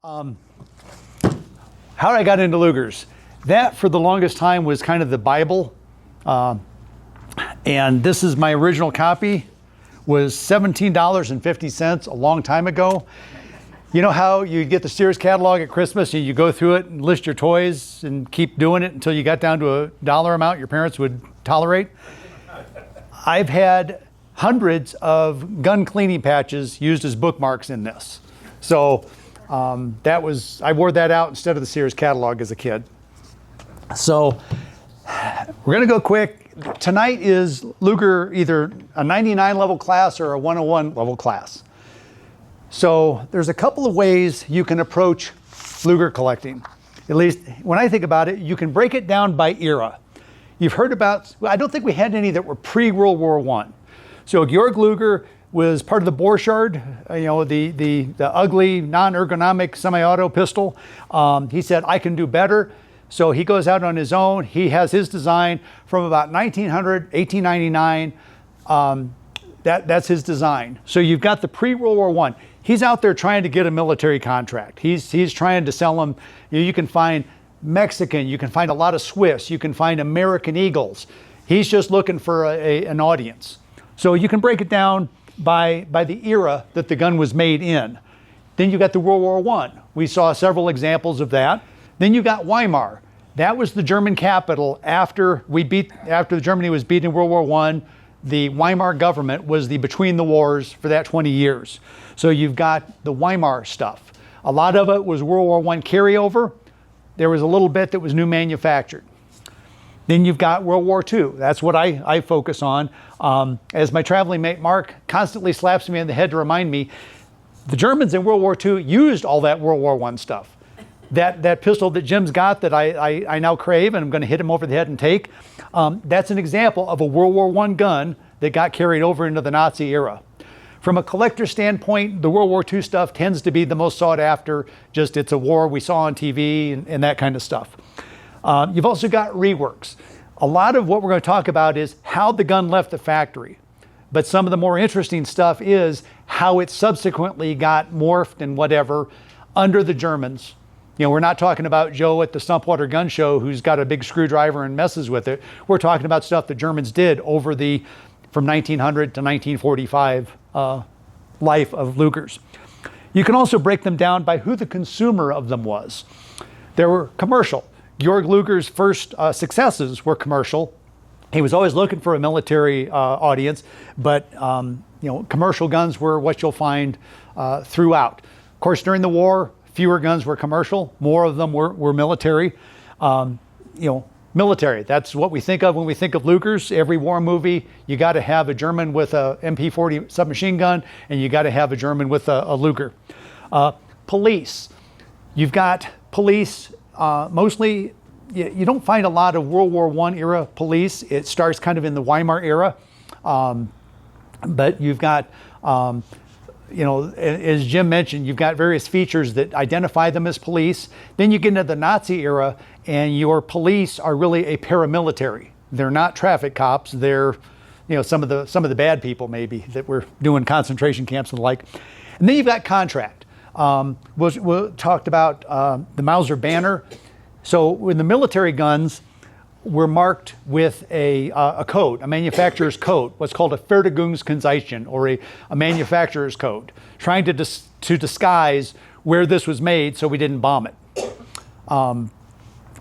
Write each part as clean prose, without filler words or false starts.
How I got into Lugers. That, for the longest time, was kind of the Bible. And this is my original copy. Was $17.50 a long time ago. You know how you get the Sears catalog at Christmas and you go through it and list your toys and keep doing it until you got down to a dollar amount your parents would tolerate? I've had hundreds of gun cleaning patches used as bookmarks in this. So I wore that out instead of the Sears catalog as a kid. So we're gonna go quick. Tonight is Luger either a 99 level class or a 101 level class. So there's a couple of ways you can approach Luger collecting. At least when I think about it, you can break it down by era. You've heard about, I don't think we had any that were pre-World War I. So Georg Luger was part of the Borchardt, the ugly, non-ergonomic semi-auto pistol. He said, I can do better. So he goes out on his own. He has his design from about 1900, 1899. That's his design. So you've got the pre-World War I. He's out there trying to get a military contract. He's trying to sell them. You can find Mexican, you can find a lot of Swiss, you can find American Eagles. He's just looking for an audience. So you can break it down by the era that the gun was made in. Then you got the World War I. We saw several examples of that. Then you got Weimar. That was the German capital after Germany was beaten in World War I. The Weimar government was the between the wars for that 20 years. So you've got the Weimar stuff. A lot of it was World War I carryover. There was a little bit that was new manufactured. Then you've got World War II. That's what I focus on. As my traveling mate Mark constantly slaps me in the head to remind me, the Germans in World War II used all that World War I stuff. That pistol that Jim's got that I now crave and I'm going to hit him over the head and take, that's an example of a World War I gun that got carried over into the Nazi era. From a collector standpoint, the World War II stuff tends to be the most sought after. Just it's a war we saw on TV and that kind of stuff. You've also got reworks. A lot of what we're going to talk about is how the gun left the factory. But some of the more interesting stuff is how it subsequently got morphed and whatever under the Germans. You know, we're not talking about Joe at the Stumpwater Gun Show who's got a big screwdriver and messes with it. We're talking about stuff the Germans did over from 1900 to 1945 life of Lugers. You can also break them down by who the consumer of them was. They were commercial. Georg Luger's first successes were commercial. He was always looking for a military audience, but commercial guns were what you'll find throughout. Of course, during the war, fewer guns were commercial, more of them were military. Military, that's what we think of when we think of Lugers. Every war movie, you got to have a German with a MP40 submachine gun, and you got to have a German with a Luger. Police, you've got police, mostly, you don't find a lot of World War I era police. It starts kind of in the Weimar era, but you've got, as Jim mentioned, you've got various features that identify them as police. Then you get into the Nazi era, and your police are really a paramilitary. They're not traffic cops. They're, some of the bad people maybe that were doing concentration camps and the like. And then you've got contract. We talked about the Mauser banner. So when the military guns were marked with a code, a manufacturer's code, what's called a Fertigungskennzeichen, or a manufacturer's code, trying to disguise where this was made so we didn't bomb it.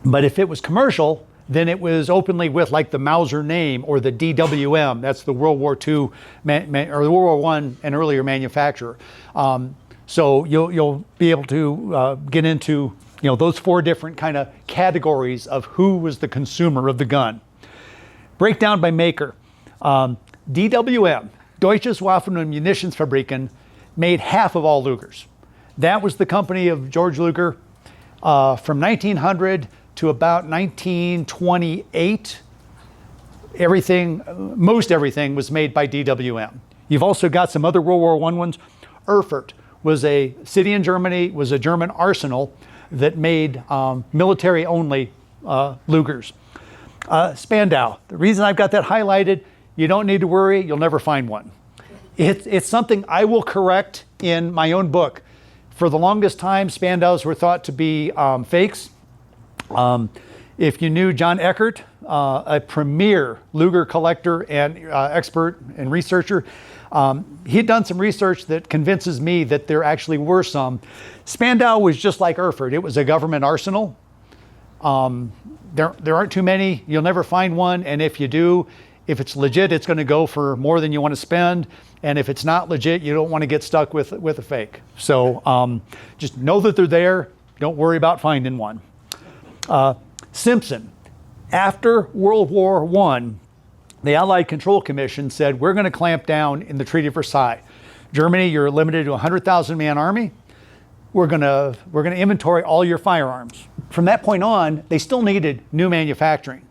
But if it was commercial, then it was openly with like the Mauser name or the DWM. That's the World War II or the World War I and earlier manufacturer. So you'll be able to get into those four different kind of categories of who was the consumer of the gun. Breakdown by maker. DWM, Deutsches Waffen- und Munitionsfabriken, made half of all Lugers. That was the company of George Luger from 1900 to about 1928. Most everything was made by DWM. You've also got some other World War I ones. Erfurt was a city in Germany, was a German arsenal that made military-only Lugers. Spandau. The reason I've got that highlighted, you don't need to worry, you'll never find one. It's something I will correct in my own book. For the longest time, Spandaus were thought to be fakes. If you knew John Eckert, a premier Luger collector and expert and researcher, he had done some research that convinces me that there actually were some. Spandau was just like Erfurt. It was a government arsenal. There aren't too many. You'll never find one. And if you do, if it's legit, it's going to go for more than you want to spend. And if it's not legit, you don't want to get stuck with a fake. So just know that they're there. Don't worry about finding one. Simpson. After World War I, the Allied Control Commission said, we're going to clamp down in the Treaty of Versailles. Germany, you're limited to a 100,000-man army. We're going to inventory all your firearms. From that point on, they still needed new manufacturing.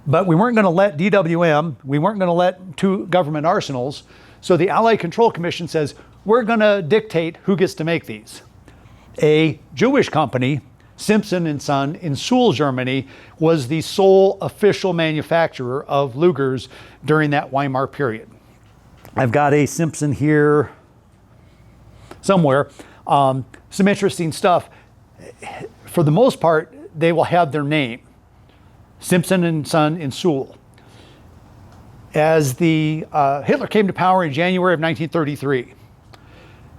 But we weren't going to let DWM, we weren't going to let two government arsenals. So the Allied Control Commission says, we're going to dictate who gets to make these. A Jewish company, Simpson & Son in Suhl, Germany, was the sole official manufacturer of Lugers during that Weimar period. I've got a Simpson here somewhere. Some interesting stuff. For the most part, they will have their name, Simpson & Son in Suhl. As the Hitler came to power in January of 1933,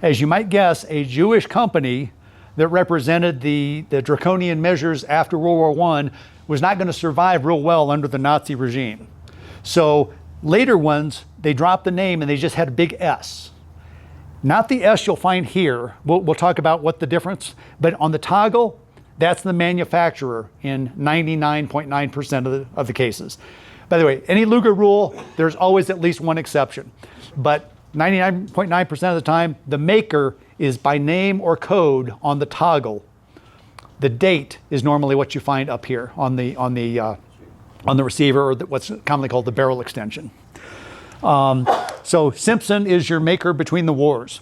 as you might guess, a Jewish company that represented the draconian measures after World War I was not going to survive real well under the Nazi regime. So later ones, they dropped the name and they just had a big S. Not the S you'll find here. We'll talk about what the difference, but on the toggle, that's the manufacturer in 99.9% of the cases. By the way, any Luger rule, there's always at least one exception. But 99.9% of the time, the maker is by name or code on the toggle. The date is normally what you find up here on the receiver, or what's commonly called the barrel extension. So Simpson is your maker between the wars.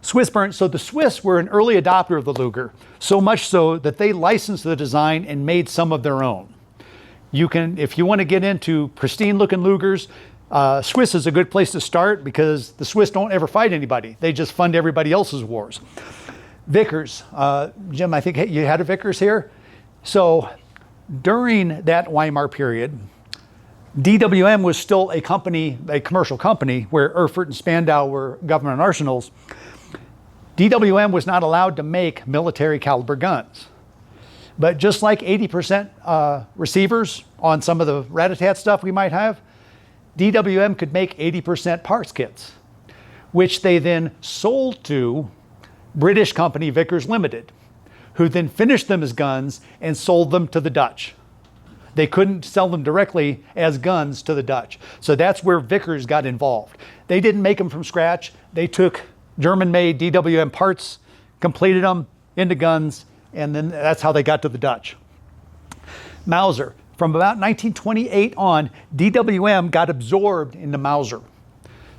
Swiss burnt. So the Swiss were an early adopter of the Luger, so much so that they licensed the design and made some of their own. You can, if you want to get into pristine looking Lugers, Swiss is a good place to start because the Swiss don't ever fight anybody. They just fund everybody else's wars. Vickers. Jim, I think you had a Vickers here. So during that Weimar period, DWM was still a company, a commercial company, where Erfurt and Spandau were government arsenals. DWM was not allowed to make military caliber guns. But just like 80% receivers on some of the rat-a-tat stuff we might have, DWM could make 80% parts kits, which they then sold to British company Vickers Limited, who then finished them as guns and sold them to the Dutch. They couldn't sell them directly as guns to the Dutch. So that's where Vickers got involved. They didn't make them from scratch. They took German-made DWM parts, completed them into guns, and then that's how they got to the Dutch. Mauser. From about 1928 on, DWM got absorbed into Mauser.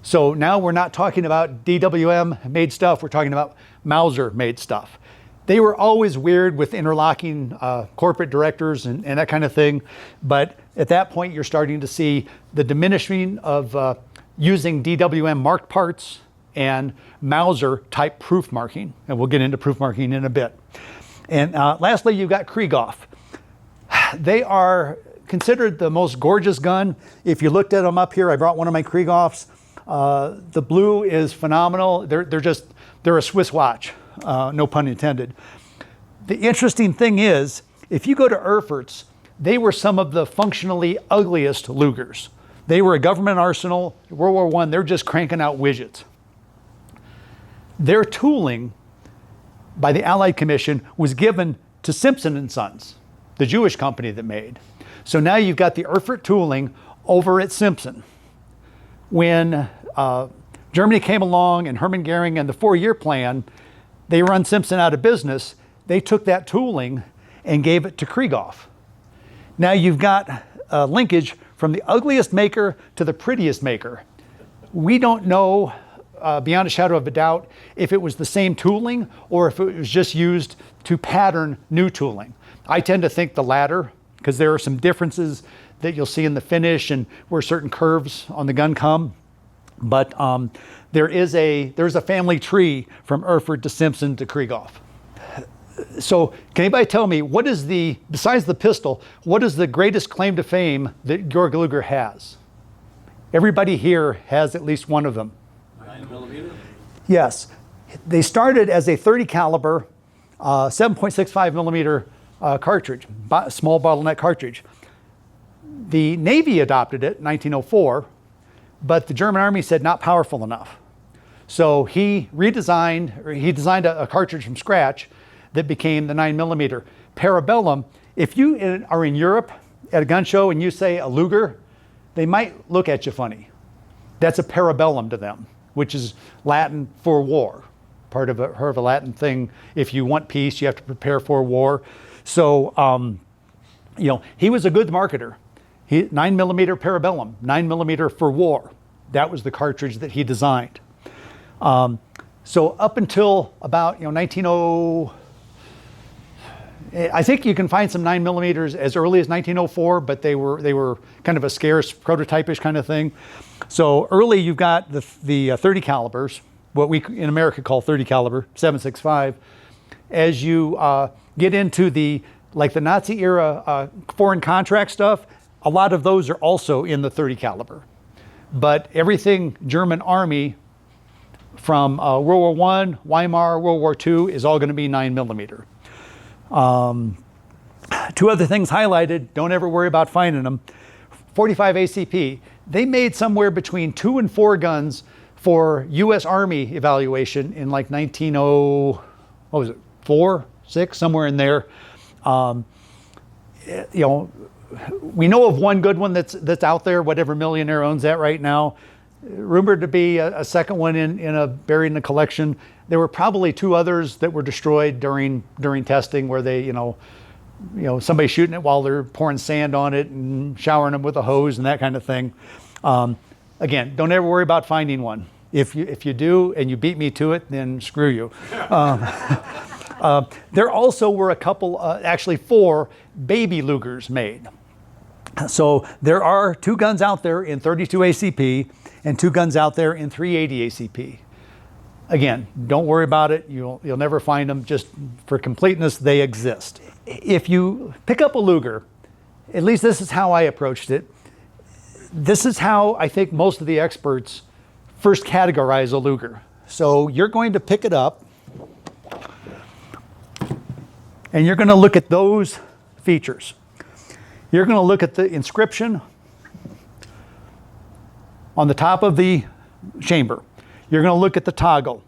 So now we're not talking about DWM made stuff, we're talking about Mauser made stuff. They were always weird with interlocking corporate directors and that kind of thing. But at that point, you're starting to see the diminishing of using DWM marked parts and Mauser type proof marking. And we'll get into proof marking in a bit. And lastly, you've got Krieghoff. They are considered the most gorgeous gun. If you looked at them up here, I brought one of my Krieghoffs. The blue is phenomenal. They're a Swiss watch, no pun intended. The interesting thing is, if you go to Erfurt's, they were some of the functionally ugliest Lugers. They were a government arsenal. World War I, they're just cranking out widgets. Their tooling by the Allied Commission was given to Simpson & Sons, the Jewish company that made. So now you've got the Erfurt tooling over at Simpson. When Germany came along and Hermann Goering and the 4-year plan, they run Simpson out of business. They took that tooling and gave it to Krieghoff. Now you've got a linkage from the ugliest maker to the prettiest maker. We don't know beyond a shadow of a doubt if it was the same tooling or if it was just used to pattern new tooling. I tend to think the latter, because there are some differences that you'll see in the finish and where certain curves on the gun come. But there's a family tree from Erfurt to Simpson to Krieghoff. So can anybody tell me, besides the pistol, what is the greatest claim to fame that Georg Luger has? Everybody here has at least one of them. 9mm? Yes. They started as a 30 caliber, 7.65 millimeter cartridge, small bottleneck cartridge. The Navy adopted it in 1904, but the German Army said not powerful enough. So he designed a cartridge from scratch that became the 9mm. Parabellum, if you are in Europe at a gun show and you say a Luger, they might look at you funny. That's a parabellum to them, which is Latin for war. Part of a Latin thing. If you want peace, you have to prepare for war. So, he was a good marketer. 9mm parabellum, 9mm for war. That was the cartridge that he designed. So up until about 1900, I think you can find some 9mm as early as 1904, but they were kind of a scarce prototypish kind of thing. So early you've got the 30 calibers, what we in America call 30 caliber, 7.65. As you get into the Nazi era foreign contract stuff, a lot of those are also in the 30 caliber. But everything German Army from World War I, Weimar, World War II is all going to be 9mm. Two other things highlighted, don't ever worry about finding them. 45 ACP, they made somewhere between 2 and 4 guns for U.S. Army evaluation in 4, 6, somewhere in there. We know of one good one that's out there, whatever millionaire owns that right now. Rumored to be a second one buried in the collection. There were probably 2 others that were destroyed during testing, where they, somebody shooting it while they're pouring sand on it and showering them with a hose and that kind of thing. Again, don't ever worry about finding one. If you do and you beat me to it, then screw you. There also were a couple, actually 4 baby Lugers made. So there are 2 guns out there in 32 ACP and 2 guns out there in 380 ACP. Again, don't worry about it. You'll never find them. Just for completeness, they exist. If you pick up a Luger, at least this is how I approached it. This is how I think most of the experts first categorize a Luger. So you're going to pick it up and you're going to look at those features. You're going to look at the inscription on the top of the chamber. You're going to look at the toggle.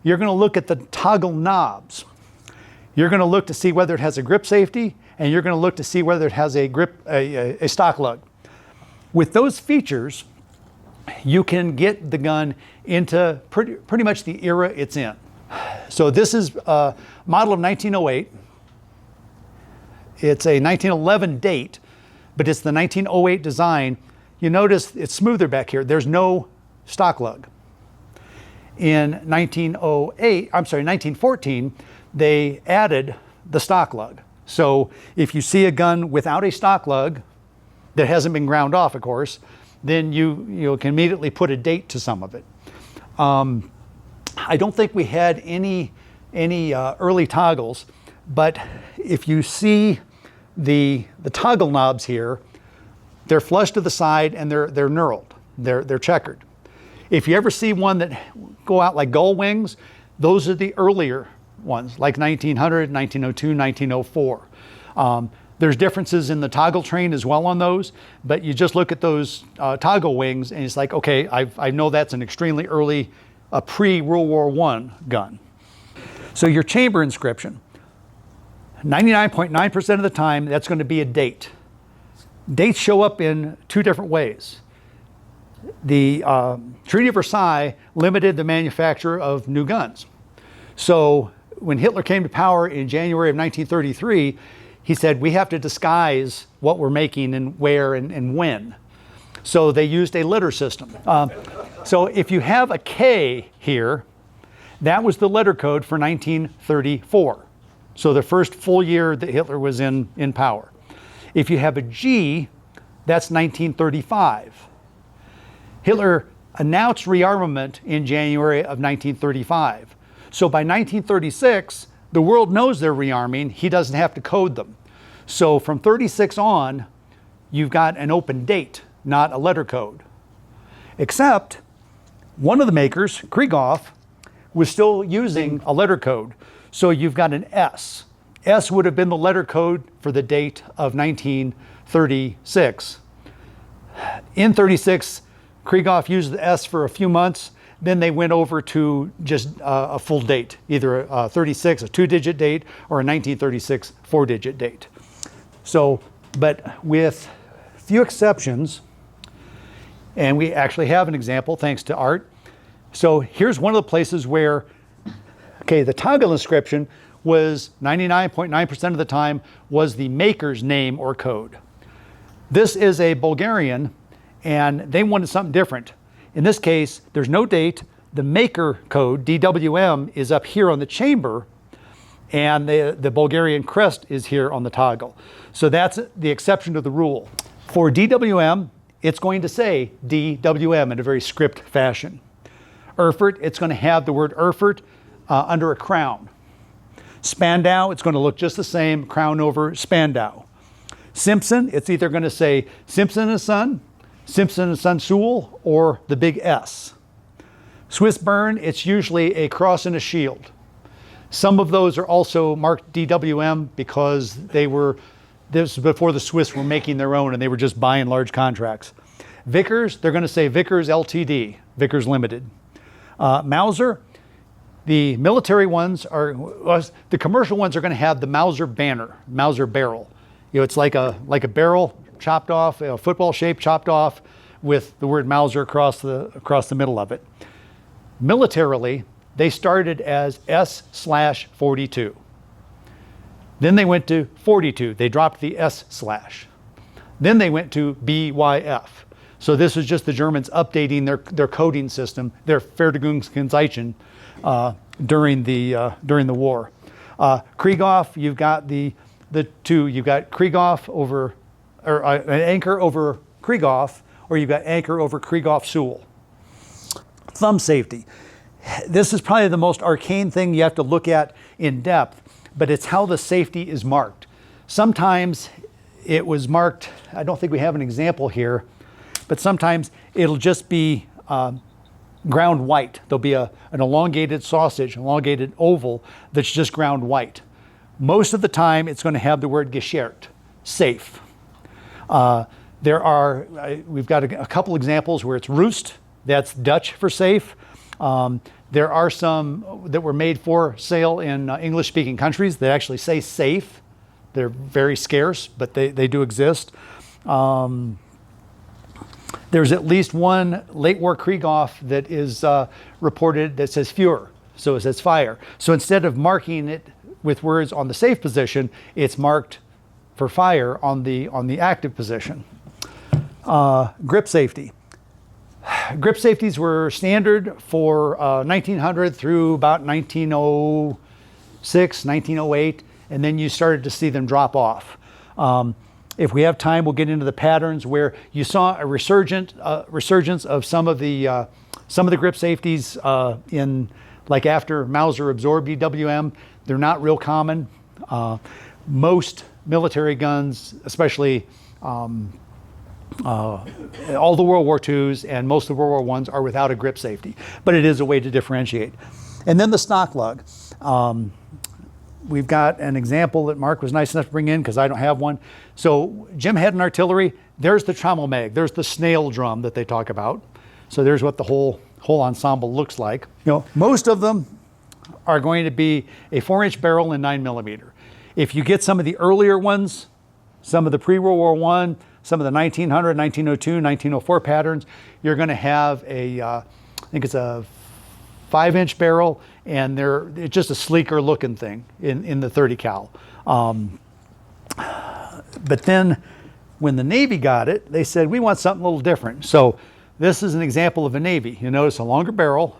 You're going to look at the toggle knobs. You're going to look to see whether it has a grip safety, and you're going to look to see whether it has a stock lug. With those features, you can get the gun into pretty much the era it's in. So this is a model of 1908. It's a 1911 date, but it's the 1908 design. You notice it's smoother back here. There's no stock lug. In 1914, they added the stock lug. So if you see a gun without a stock lug that hasn't been ground off, of course, then you can immediately put a date to some of it. I don't think we had any early toggles, but if you see the toggle knobs here, they're flush to the side and they're knurled. They're checkered. If you ever see one that go out like gull wings, those are the earlier ones, like 1900, 1902, 1904. There's differences in the toggle train as well on those, but you just look at those toggle wings and it's like, okay, I know that's an extremely early, pre-World War I gun. So your chamber inscription, 99.9% of the time, that's going to be a date. Dates show up in 2 different ways. The Treaty of Versailles limited the manufacture of new guns. So when Hitler came to power in January of 1933, he said, we have to disguise what we're making and where and when. So they used a letter system. So if you have a K here, that was the letter code for 1934. So the first full year that Hitler was in power. If you have a G, that's 1935. Hitler announced rearmament in January of 1935. So by 1936, the world knows they're rearming. He doesn't have to code them. So from 36 on, you've got an open date, not a letter code. Except one of the makers, Krieghoff, was still using a letter code. So you've got an S. S would have been the letter code for the date of 1936. In 36, Krieghoff used the S for a few months. Then they went over to just a full date, either a 36, a 2-digit date, or a 1936 4-digit date. So, but with few exceptions, and we actually have an example thanks to Art. So here's one of the places where, okay, the toggle inscription was 99.9% of the time was the maker's name or code. This is a Bulgarian, and they wanted something different. In this case, there's no date. The maker code, DWM, is up here on the chamber, and the Bulgarian crest is here on the toggle. So that's the exception to the rule. For DWM, it's going to say DWM in a very script fashion. Erfurt, it's going to have the word Erfurt under a crown. Spandau, it's going to look just the same, crown over Spandau. Simpson, it's either going to say Simpson and Son, Simpson and Son Sewell, or the big S. Swiss Bern, it's usually a cross and a shield. Some of those are also marked DWM because this was before the Swiss were making their own and they were just buying large contracts. Vickers, they're going to say Vickers Ltd, Vickers Limited. Mauser, the military ones the commercial ones are going to have the Mauser banner, Mauser barrel. You know, it's like a barrel chopped off, a football shape chopped off with the word Mauser across the middle of it. Militarily, they started as S/42. Then they went to 42. They dropped the S/. Then they went to BYF. So this is just the Germans updating their coding system, their Fertigungskennzeichen, during the war. Krieghoff, you've got the two. You've got Krieghoff over, or an anchor over Krieghoff, or you've got anchor over Krieghoff-Sewell. Thumb safety. This is probably the most arcane thing you have to look at in depth, but it's how the safety is marked. Sometimes it was marked, I don't think we have an example here, but sometimes it'll just be ground white. There'll be an elongated sausage, elongated oval that's just ground white. Most of the time it's going to have the word gesichert, safe. We've got a couple examples where it's roost, that's Dutch for safe. There are some that were made for sale in English-speaking countries that actually say safe. They're very scarce, but they do exist. There's at least one late war Krieghoff that is reported that says Führer, so it says fire. So instead of marking it with words on the safe position, it's marked for fire on the active position. Grip safety. Grip safeties were standard for 1900 through about 1906, 1908, and then you started to see them drop off. If we have time, we'll get into the patterns where you saw a resurgence of some of the grip safeties in, like after Mauser absorbed DWM. They're not real common. Most military guns, especially all the World War IIs and most of the World War Is are without a grip safety, but it is a way to differentiate. And then the stock lug. We've got an example that Mark was nice enough to bring in because I don't have one. So Jim had an artillery. There's the Trommelmag. There's the snail drum that they talk about. So there's what the whole ensemble looks like. You know, most of them are going to be a 4-inch barrel and 9mm. If you get some of the earlier ones, some of the pre-World War I, some of the 1900, 1902, 1904 patterns, you're going to have I think it's a 5-inch barrel, and it's just a sleeker looking thing in the 30 cal. But then when the Navy got it, they said, we want something a little different. So this is an example of a Navy. You notice a longer barrel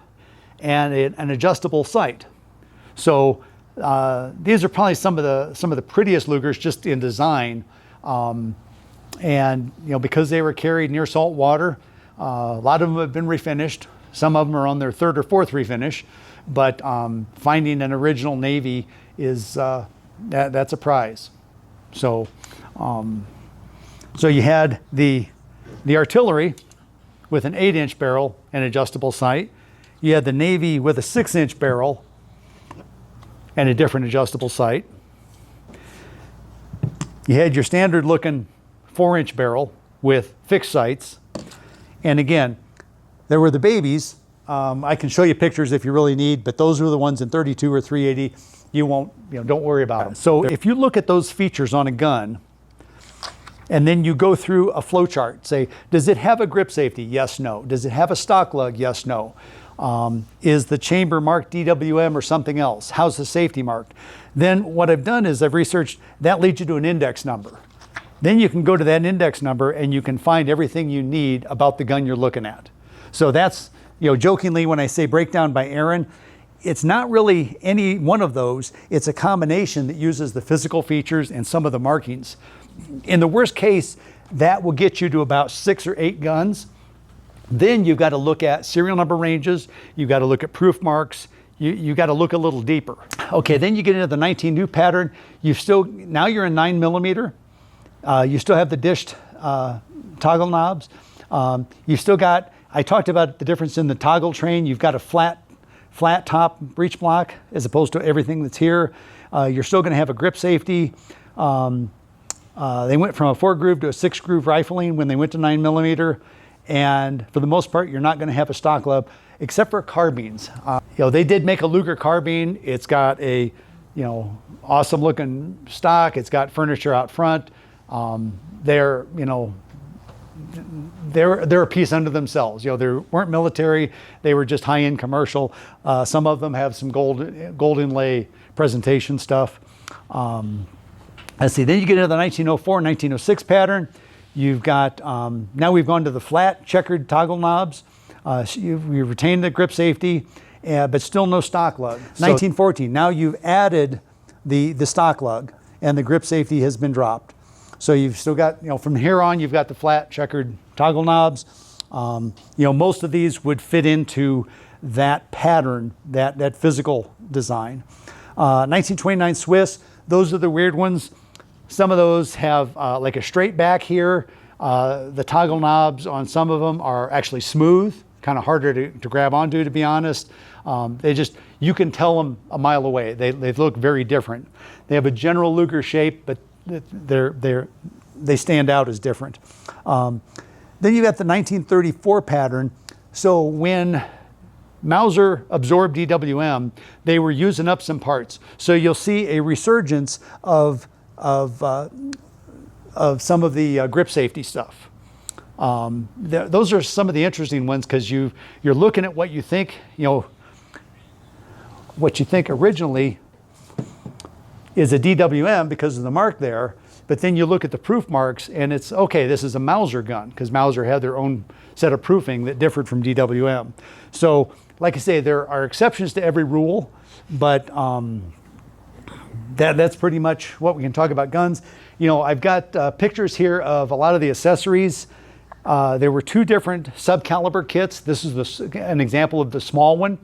and an adjustable sight. So these are probably some of the prettiest Lugers just in design. And because they were carried near salt water, A lot of them have been refinished. Some of them are on their third or fourth refinish, but finding an original Navy is that's a prize. So, so you had the artillery with an 8-inch barrel and adjustable sight. You had the Navy with a 6-inch barrel and a different adjustable sight. You had your standard looking 4-inch barrel with fixed sights. And again, there were the babies. I can show you pictures if you really need, but those were the ones in 32 or 380. You won't, don't worry about them. So if you look at those features on a gun, and then you go through a flow chart, say, does it have a grip safety? Yes, no. Does it have a stock lug? Yes, no. Is the chamber marked DWM or something else? How's the safety marked? Then what I've done is I've researched, that leads you to an index number. Then you can go to that index number and you can find everything you need about the gun you're looking at. So that's, jokingly when I say breakdown by Aarron, it's not really any one of those. It's a combination that uses the physical features and some of the markings. In the worst case, that will get you to about 6 or 8 guns. Then you've got to look at serial number ranges. You've got to look at proof marks. You got to look a little deeper. Okay, then you get into the 19 new pattern. Now you're in 9mm. You still have the dished toggle knobs. You still got, I talked about the difference in the toggle train. You've got a flat top breech block as opposed to everything that's here. You're still going to have a grip safety. They went from a 4-groove to a 6-groove rifling when they went to 9mm. And for the most part, you're not going to have a stock lug, except for carbines. They did make a Luger carbine. It's got a, awesome looking stock. It's got furniture out front. They're a piece unto themselves. They weren't military. They were just high-end commercial. Some of them have some gold inlay presentation stuff. Let's see. Then you get into the 1904, 1906 pattern. You've got, now we've gone to the flat checkered toggle knobs. We retained the grip safety, but still no stock lug. 1914, now you've added the stock lug and the grip safety has been dropped. So you've still got, from here on, you've got the flat checkered toggle knobs. Most of these would fit into that pattern, that physical design. 1929 Swiss, those are the weird ones. Some of those have like a straight back here. The toggle knobs on some of them are actually smooth, kind of harder to grab onto, to be honest. You can tell them a mile away. They look very different. They have a general Luger shape, but they stand out as different. Then you got the 1934 pattern. So when Mauser absorbed DWM, they were using up some parts. So you'll see a resurgence of some of the grip safety stuff. Those are some of the interesting ones because you're looking at what you think, what you think originally is a DWM because of the mark there, but then you look at the proof marks and it's, okay, this is a Mauser gun because Mauser had their own set of proofing that differed from DWM. So, like I say, there are exceptions to every rule, but that's pretty much what we can talk about guns. I've got pictures here of a lot of the accessories. There were 2 different sub-caliber kits. This is an example of the small one.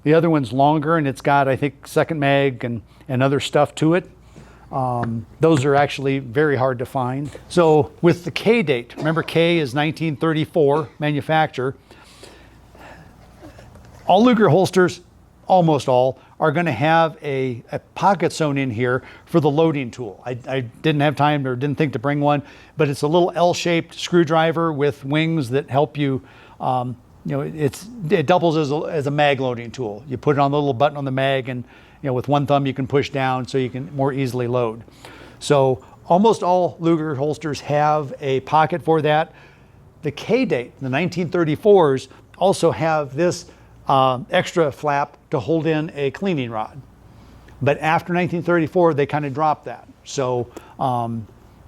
The other one's longer and it's got, I think, second mag and other stuff to it. Those are actually very hard to find. So with the K date, remember K is 1934 manufacture. All Luger holsters, almost all, are going to have a pocket sewn in here for the loading tool. I didn't have time or didn't think to bring one, but it's a little L-shaped screwdriver with wings that help you, it doubles as a mag loading tool. You put it on the little button on the mag and with one thumb you can push down so you can more easily load. So almost all Luger holsters have a pocket for that. The K-date, the 1934s, also have this extra flap to hold in a cleaning rod. But after 1934, they kind of dropped that. So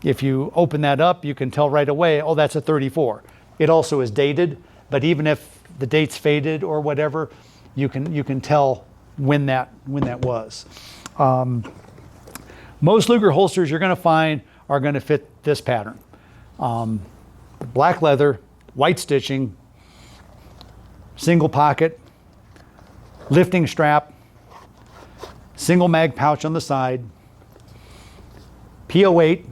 if you open that up, you can tell right away, oh, that's a 34. It also is dated, but even if the date's faded or whatever, you can tell when that was. Most Luger holsters you're going to find are going to fit this pattern. Black leather, white stitching, single pocket, lifting strap, single mag pouch on the side, P08,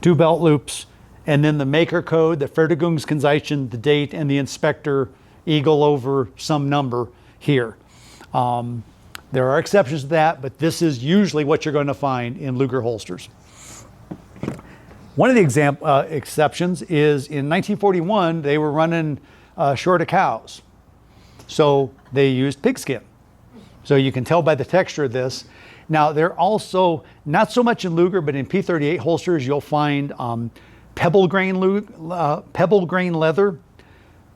2 belt loops, and then the maker code, the Fertigungskennzeichen, the date, and the inspector eagle over some number here. There are exceptions to that, but this is usually what you're going to find in Luger holsters. One of the exceptions is in 1941, they were running short of cows. So they used pigskin. So you can tell by the texture of this. Now they're also, not so much in Luger, but in P38 holsters, you'll find pebble grain leather.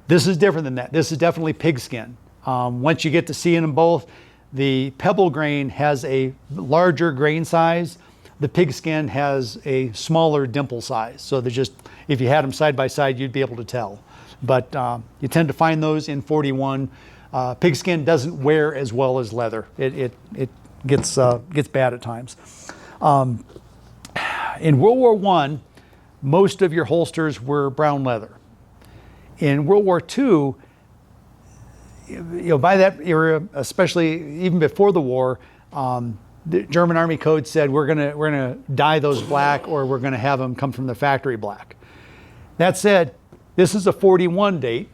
This is different than that. This is definitely pigskin. Once you get to seeing them both, the pebble grain has a larger grain size. The pigskin has a smaller dimple size. So they're just, if you had them side by side, you'd be able to tell. But you tend to find those in 41. Pigskin doesn't wear as well as leather. It gets bad at times. In World War I, most of your holsters were brown leather. In World War II, by that era, especially even before the war, the German Army Code said we're gonna dye those black, or we're gonna have them come from the factory black. That said, this is a 41 date,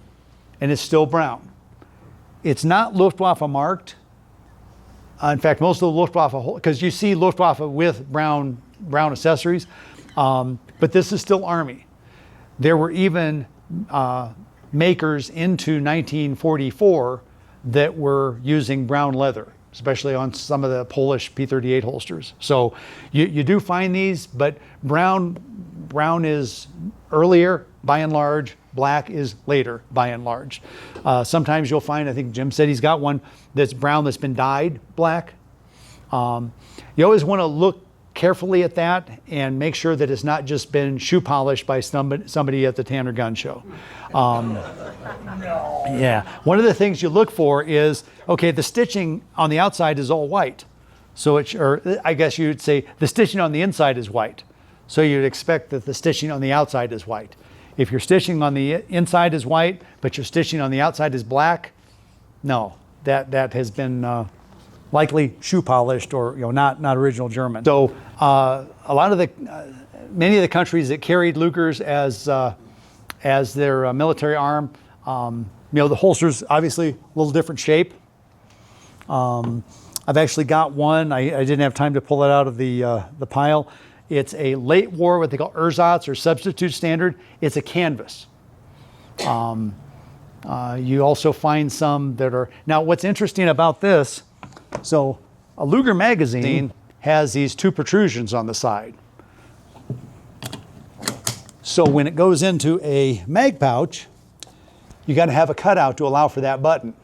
and it's still brown. It's not Luftwaffe marked. In fact, most of the Luftwaffe, because you see Luftwaffe with brown accessories, but this is still Army. There were even makers into 1944 that were using brown leather, especially on some of the Polish P38 holsters. So you do find these, but brown is earlier by and large, black is later by and large. Sometimes you'll find, I think Jim said he's got one that's brown that's been dyed black. You always want to look carefully at that and make sure that it's not just been shoe polished by somebody at the Tanner Gun Show. Yeah, one of the things you look for is, okay, the stitching on the outside is all white. So or I guess you'd say the stitching on the inside is white. So you'd expect that the stitching on the outside is white. If your stitching on the inside is white, but your stitching on the outside is black, no, that has been likely shoe polished, or not original German. So many of the countries that carried Lugers as their military arm, the holster's obviously a little different shape. I've actually got one. I didn't have time to pull it out of the pile. It's a late war, what they call ersatz or substitute standard. It's a canvas. You also find some that are, now what's interesting about this, so a Luger magazine has these 2 protrusions on the side. So when it goes into a mag pouch, you got to have a cutout to allow for that button.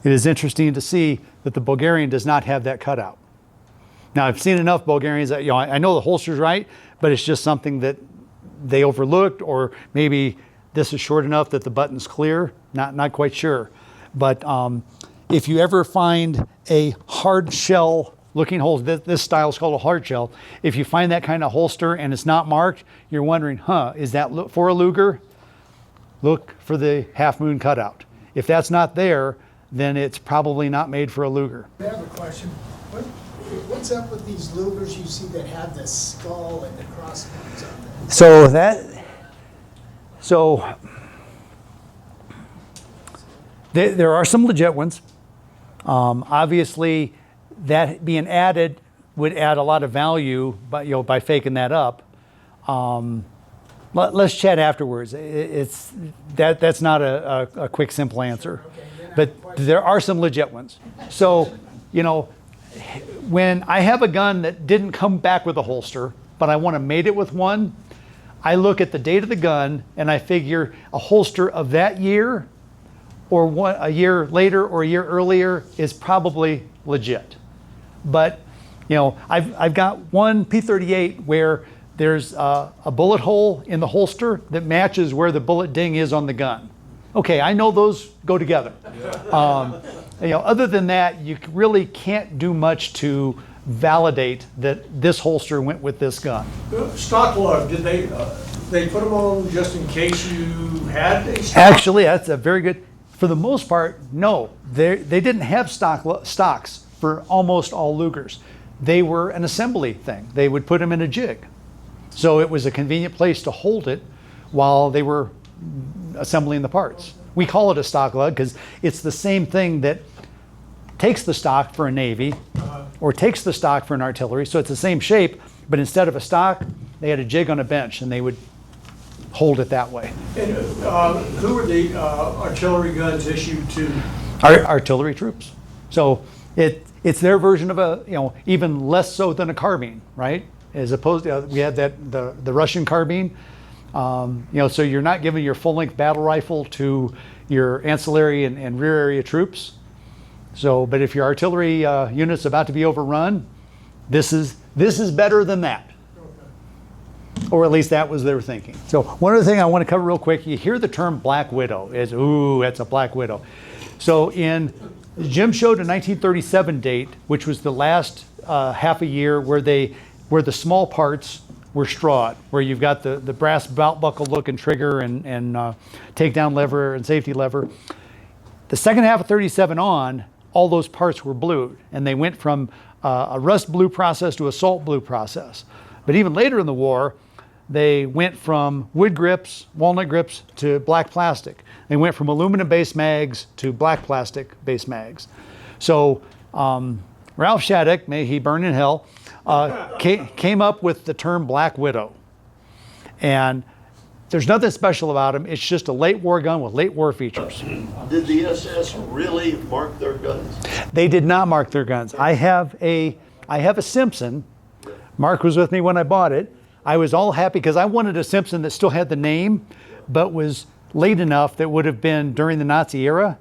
It is interesting to see that the Bulgarian does not have that cutout. Now I've seen enough Bulgarians that, I know the holster's right, but it's just something that they overlooked, or maybe this is short enough that the button's clear. Not quite sure. But if you ever find a hard shell looking holster, this style is called a hard shell. If you find that kind of holster and it's not marked, you're wondering, is that for a Luger? Look for the half moon cutout. If that's not there, then it's probably not made for a Luger. I have a question. What's up with these Lugers you see that have the skull and the crossbones on them? So there are some legit ones. Obviously, that being added would add a lot of value by faking that up. Let's chat afterwards. That's not a quick, simple answer. But there are some legit ones. So, when I have a gun that didn't come back with a holster, but I want to mate it with one, I look at the date of the gun and I figure a holster of that year, or a year later or a year earlier, is probably legit. But I've got one P38 where there's a bullet hole in the holster that matches where the bullet ding is on the gun. Okay, I know those go together. Other than that, you really can't do much to validate that this holster went with this gun. Stock lug, did they they put them on just in case you had a stock? Actually, that's a very good, for the most part, no. They didn't have stocks for almost all Lugers. They were an assembly thing. They would put them in a jig. So it was a convenient place to hold it while they were assembling the parts. We call it a stock lug because it's the same thing that takes the stock for a Navy or takes the stock for an artillery. So it's the same shape, but instead of a stock, they had a jig on a bench and they would hold it that way. And who were the artillery guns issued to? Artillery troops. So it's their version of a, even less so than a carbine, right? As opposed to, we had the Russian carbine. So you're not giving your full-length battle rifle to your ancillary and rear area troops. So, but if your artillery unit's about to be overrun, this is better than that. Or at least that was their thinking. So one other thing I want to cover real quick, you hear the term Black Widow, ooh, that's a Black Widow. So Jim showed a 1937 date, which was the last half a year where the small parts were strawed, where you've got the brass belt buckle looking trigger and takedown lever and safety lever. The second half of 37 on, all those parts were blued, and they went from a rust blue process to a salt blue process. But even later in the war, they went from wood grips, walnut grips, to black plastic. They went from aluminum-based mags to black plastic-based mags. So Ralph Shattuck, may he burn in hell, came up with the term Black Widow. And there's nothing special about them. It's just a late war gun with late war features. Did the SS really mark their guns? They did not mark their guns. I have a Simpson. Mark was with me when I bought it. I was all happy because I wanted a Simpson that still had the name, but was late enough that would have been during the Nazi era.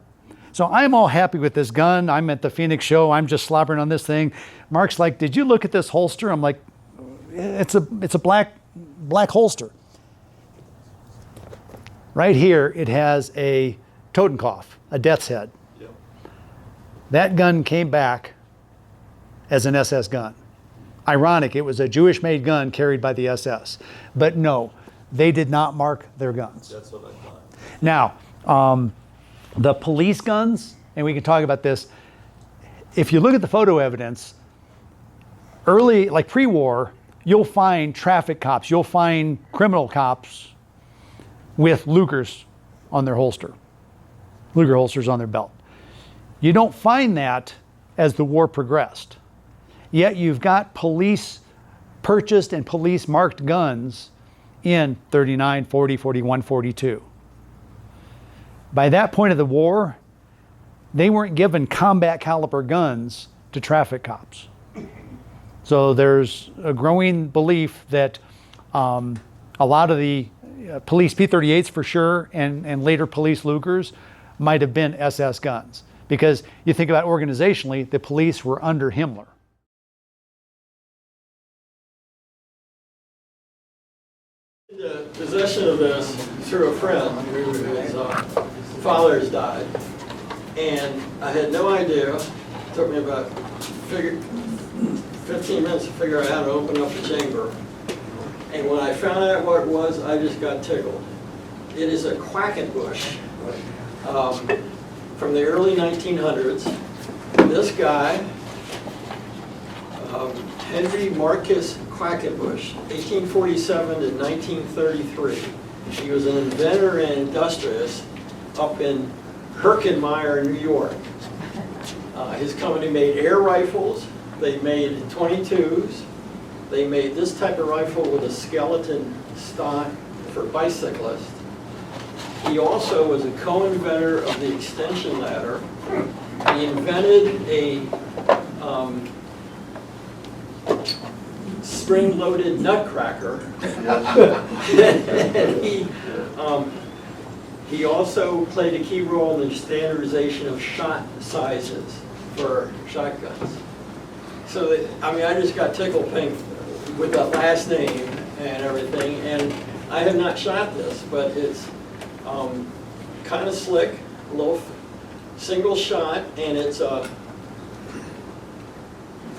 So I'm all happy with this gun. I'm at the Phoenix show. I'm just slobbering on this thing. Mark's like, "Did you look at this holster?" I'm like, "It's a black holster." Right here, it has a Totenkopf, a death's head. Yep. That gun came back as an SS gun. Ironic, it was a Jewish-made gun carried by the SS. But no, they did not mark their guns. That's what I thought. Now, the police guns, and we can talk about this, if you look at the photo evidence, early, like pre-war, you'll find traffic cops, you'll find criminal cops with Lugers on their holster, Luger holsters on their belt. You don't find that as the war progressed. Yet you've got police purchased and police marked guns in 39, 40, 41, 42. By that point of the war, they weren't given combat caliber guns to traffic cops. So there's a growing belief that a lot of the police P-38s for sure, and later police Lugers might have been SS guns. Because you think about organizationally, the police were under Himmler. The possession of this through a friend whose father's died, and I had no idea. It took me about 15 minutes to figure out how to open up the chamber. And when I found out what it was, I just got tickled. It is a Quackenbush from the early 1900s. This guy, Henry Marcus Quackenbush, 1847 to 1933. He was an inventor and industrialist up in Herkimer, New York. His company made air rifles. They made 22s. They made this type of rifle with a skeleton stock for bicyclists. He also was a co-inventor of the extension ladder. He invented a spring-loaded nutcracker. And he also played a key role in the standardization of shot sizes for shotguns. So, I just got tickled pink with that last name and everything, and I have not shot this, but it's kind of slick, a little single shot, and it's a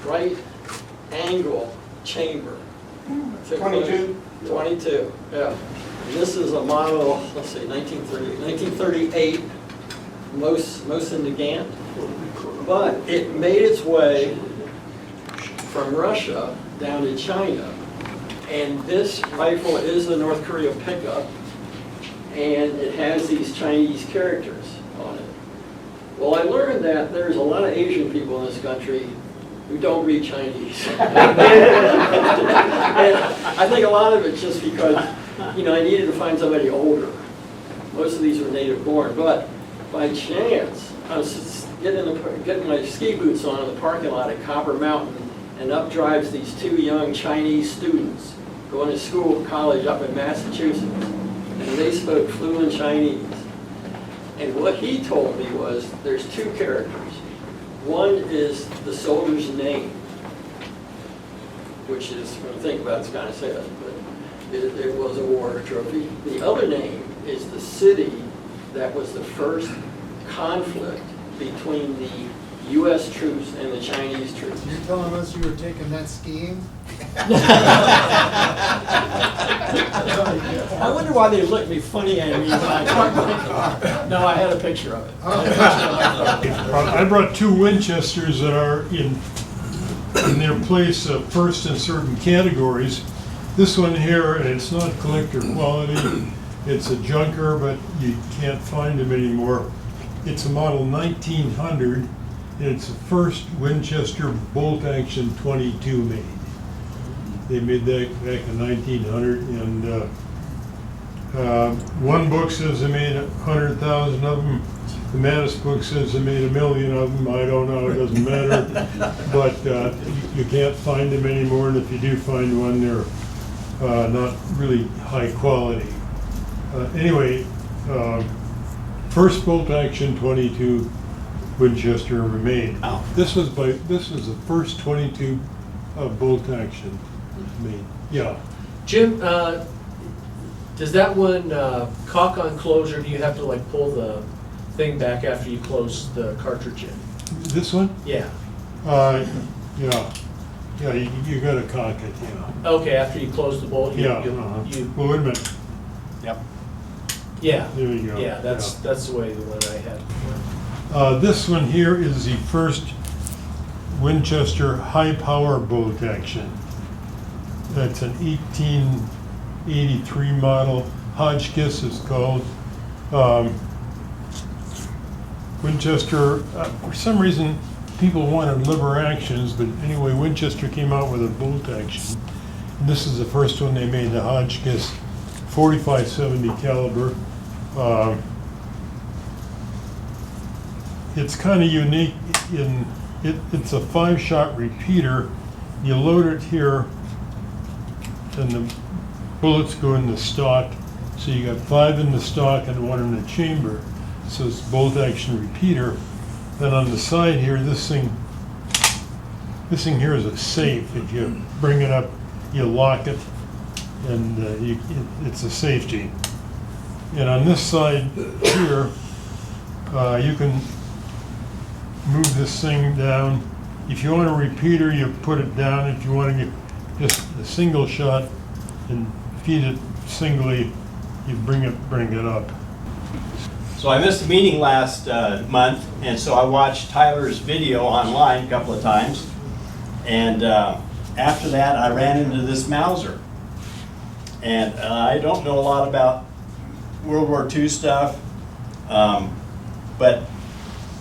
right angle chamber. 22? 22, yeah. And this is a model, let's see, 1938, Mosin Nagant. But it made its way from Russia down to China. And this rifle is a North Korea pickup, and it has these Chinese characters on it. Well, I learned that there's a lot of Asian people in this country who don't read Chinese. And I think a lot of it's just because, I needed to find somebody older. Most of these were native born, but by chance, I was getting my ski boots on in the parking lot at Copper Mountain, and up drives these two young Chinese students going to school, college up in Massachusetts, and they spoke fluent Chinese. And what he told me was there's two characters. One is the soldier's name, which is, when you think about it, it's kind of sad, but it was a war trophy. The other name is the city that was the first conflict between the U.S. troops and the Chinese troops. You're telling us you were taking that skiing? I wonder why they looked me funny at me when I talked about it. No, I had a picture of it. I brought two Winchesters that are in their place first in certain categories. This one here, and it's not collector quality, it's a junker, but you can't find them anymore. It's a model 1900, and it's the first Winchester bolt-action 22 made. They made that back in 1900, and one book says they made 100,000 of them. The Mattis book says they made 1 million of them. I don't know, it doesn't matter. But you can't find them anymore, and if you do find one, they're not really high quality. Anyway, first bolt-action 22 Winchester ever made. Oh. This was the first 22 bolt-action made. Yeah. Jim, does that one cock on closure? Do you have to like pull the thing back after you close the cartridge in? This one? Yeah. Yeah. Yeah, you gotta cock it, yeah. Okay, after you close the bolt, Yeah. Well, wait a minute. Yep. yeah. There you go. Yeah, that's the way the one I had before. This one here is the first Winchester high-power bolt-action. That's an 1883 model. Hotchkiss is called. Winchester, for some reason, people wanted liver actions, but anyway, Winchester came out with a bolt-action. This is the first one they made, the Hotchkiss 4570 caliber. It's kind of unique in it's a 5-shot repeater. You load it here, and the bullets go in the stock. So you got 5 in the stock and 1 in the chamber. So it's bolt-action repeater. Then on the side here, this thing here is a safe. If you bring it up, you lock it, and it's a safety. And on this side here, you can move this thing down. If you want a repeater, you put it down. If you want to get just a single shot and feed it singly, you bring it up. So I missed a meeting last month, and so I watched Tyler's video online a couple of times. And after that, I ran into this Mauser. And I don't know a lot about World War II stuff, but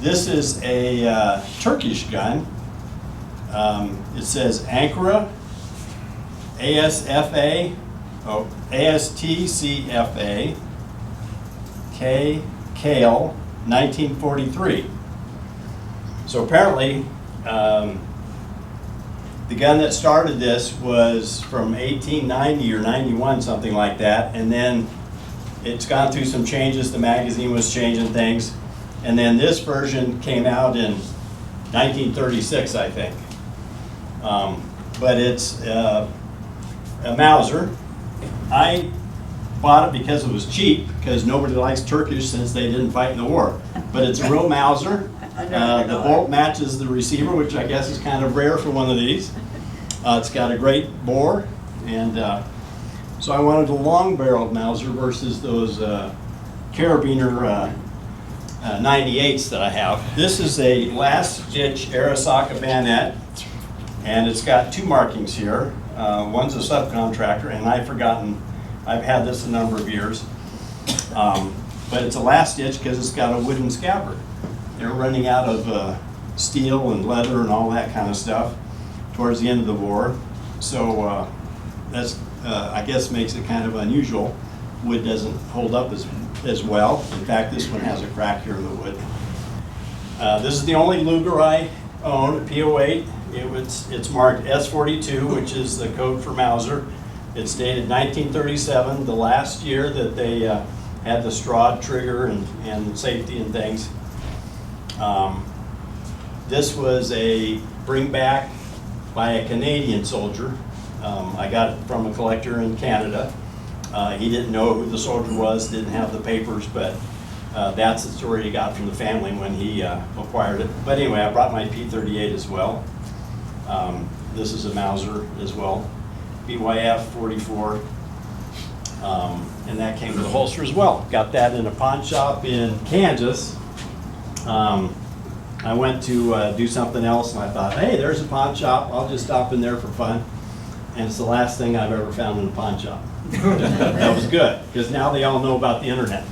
this is a Turkish gun. It says Ankara, ASTCFA, Kale, 1943. So apparently, the gun that started this was from 1890 or 91, something like that, and then it's gone through some changes. The magazine was changing things, and then this version came out in 1936, I think. But it's a Mauser. I bought it because it was cheap, because nobody likes Turkish since they didn't fight in the war. But it's a real Mauser. The bolt matches the receiver, which I guess is kind of rare for one of these. It's got a great bore, and So I wanted a long-barreled Mauser versus those carabiner 98s that I have. This is a last-ditch Arasaka bayonet, and it's got two markings here. One's a subcontractor, and I've had this a number of years. But it's a last-ditch because it's got a wooden scabbard. They're running out of steel and leather and all that kind of stuff towards the end of the war. So that's, I guess, makes it kind of unusual. Wood doesn't hold up as well. In fact, this one has a crack here in the wood. This is the only Luger I own, a P08. It's marked S42, which is the code for Mauser. It's dated 1937, the last year that they had the straw trigger and safety and things. This was a bring back by a Canadian soldier. I got it from a collector in Canada. He didn't know who the soldier was, didn't have the papers, but that's the story he got from the family when he acquired it. But anyway, I brought my P38 as well. This is a Mauser as well, BYF 44, and that came with a holster as well. Got that in a pawn shop in Kansas. I went to do something else, and I thought, hey, there's a pawn shop. I'll just stop in there for fun. And it's the last thing I've ever found in a pawn shop. That was good, because now they all know about the internet.